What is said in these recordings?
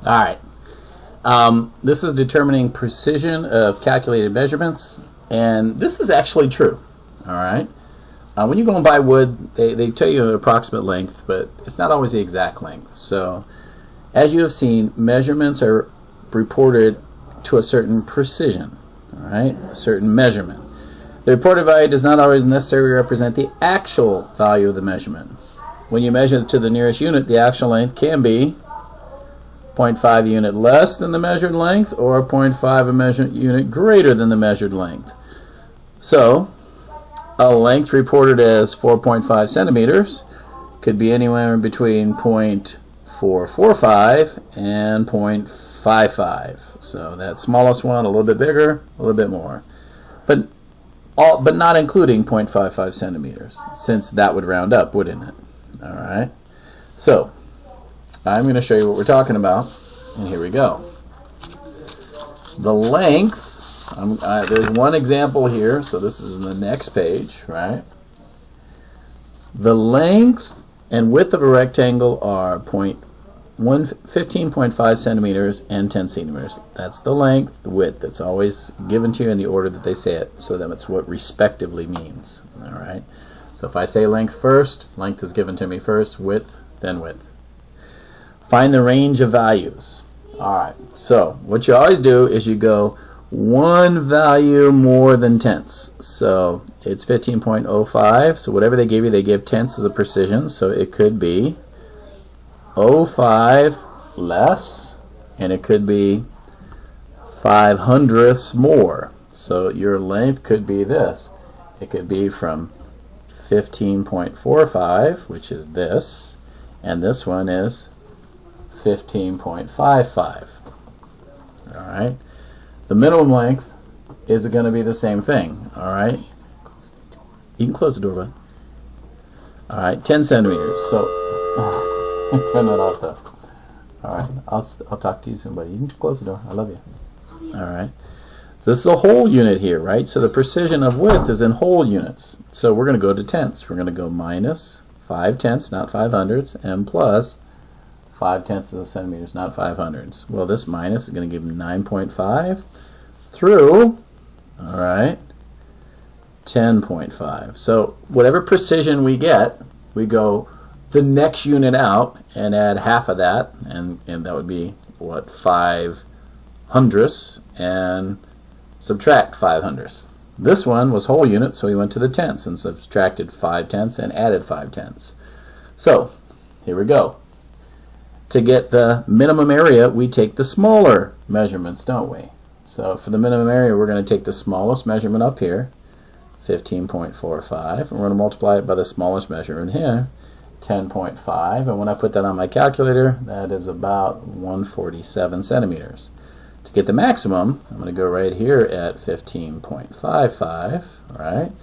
All right. This is determining precision of calculated measurements, and this is actually true. All right. When you go and buy wood, they tell you an approximate length, but it's not always the exact length. So, as you have seen, measurements are reported to a certain precision, all right, a certain measurement. The reported value does not always necessarily represent the actual value of the measurement. When you measure to the nearest unit, the actual length can be 0.5 unit less than the measured length, or 0.5 a measured unit greater than the measured length. So, a length reported as 4.5 centimeters could be anywhere between 0.445 and 0.55. So that smallest one, a little bit bigger, a little bit more. But not including 0.55 centimeters, since that would round up, wouldn't it? All right. So, I'm going to show you what we're talking about, and here we go. The length, there's one example here, so this is in the next page, right? The length and width of a rectangle are 15.5 centimeters and 10 centimeters. That's the length, the width. It's always given to you in the order that they say it, so that's what respectively means. All right. So if I say length first, length is given to me first, width, then width. Find the range of values. All right. So what you always do is you go one value more than tenths. So it's 15.05. So whatever they give you, they give tenths as a precision. So it could be 0.05 less, and it could be 5 hundredths more. So your length could be this. It could be from 15.45, which is this, and this one is 15.55. All right. The minimum length is going to be the same thing. All right. You can close the door, bud. All right, 10 centimeters. So turn that off though. All right. I'll talk to you soon, buddy. You can close the door. I love you. All right. So this is a whole unit here, right? So the precision of width is in whole units. So we're going to go to tenths. We're going to go minus 5 tenths, not 5 hundredths, and plus 5 tenths of the centimeters, not 5 hundredths. Well, this minus is going to give me 9.5 through, all right, 10.5. So whatever precision we get, we go the next unit out and add half of that, and that would be, what, 5 hundredths, and subtract 5 hundredths. This one was whole unit, so we went to the tenths and subtracted 5 tenths and added 5 tenths. So, here we go. To get the minimum area, we take the smaller measurements, don't we? So for the minimum area, we're going to take the smallest measurement up here, 15.45, and we're going to multiply it by the smallest measurement here, 10.5, and when I put that on my calculator, that is about 147 centimeters. To get the maximum, I'm going to go right here at 15.55, right?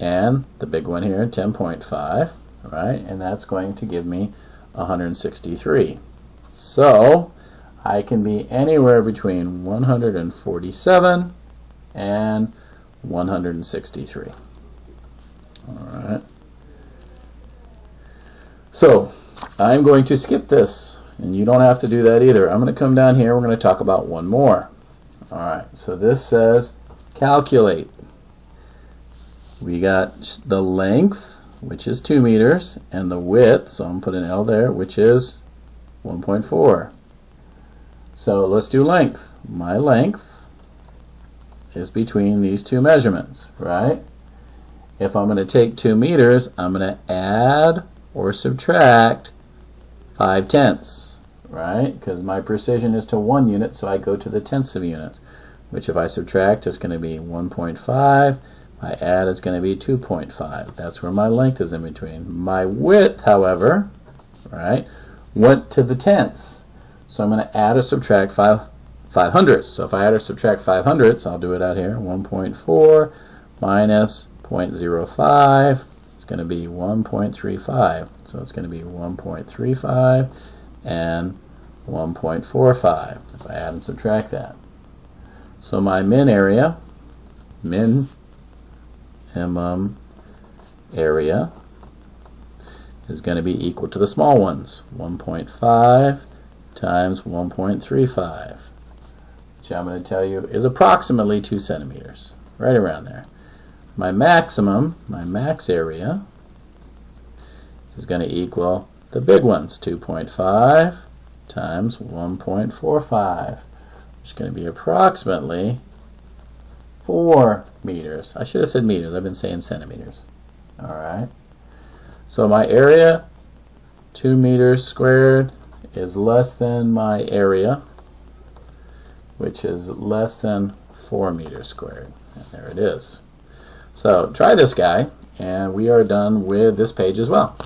And the big one here, 10.5, right? And that's going to give me 163. So I can be anywhere between 147 and 163. All right. So I'm going to skip this. And you don't have to do that either. I'm going to come down here. We're going to talk about one more. All right. So this says calculate. We got the length, which is 2 meters, and the width, so I'm going to put an L there, which is 1.4. So let's do length. My length is between these two measurements, right? If I'm going to take 2 meters, I'm going to add or subtract 5 tenths. Right? Because my precision is to 1 unit, so I go to the tenths of units, which if I subtract is going to be 1.5. My add is going to be 2.5. That's where my length is in between. My width, however, right, went to the tenths. So I'm going to add or subtract 5 hundredths. So if I add or subtract 5 hundredths, I'll do it out here. 1.4 minus 0.05. It's going to be 1.35. So it's going to be 1.35 and 1.45 if I add and subtract that. So my min area is going to be equal to the small ones, 1.5 times 1.35, which I'm going to tell you is approximately 2 centimeters, right around there. My maximum, my max area, is going to equal the big ones, 2.5 times 1.45, which is going to be approximately 4 meters. I should have said meters. I've been saying centimeters. All right. So my area, 2 meters squared, is less than my area, which is less than 4 meters squared. And there it is. So try this guy, and we are done with this page as well.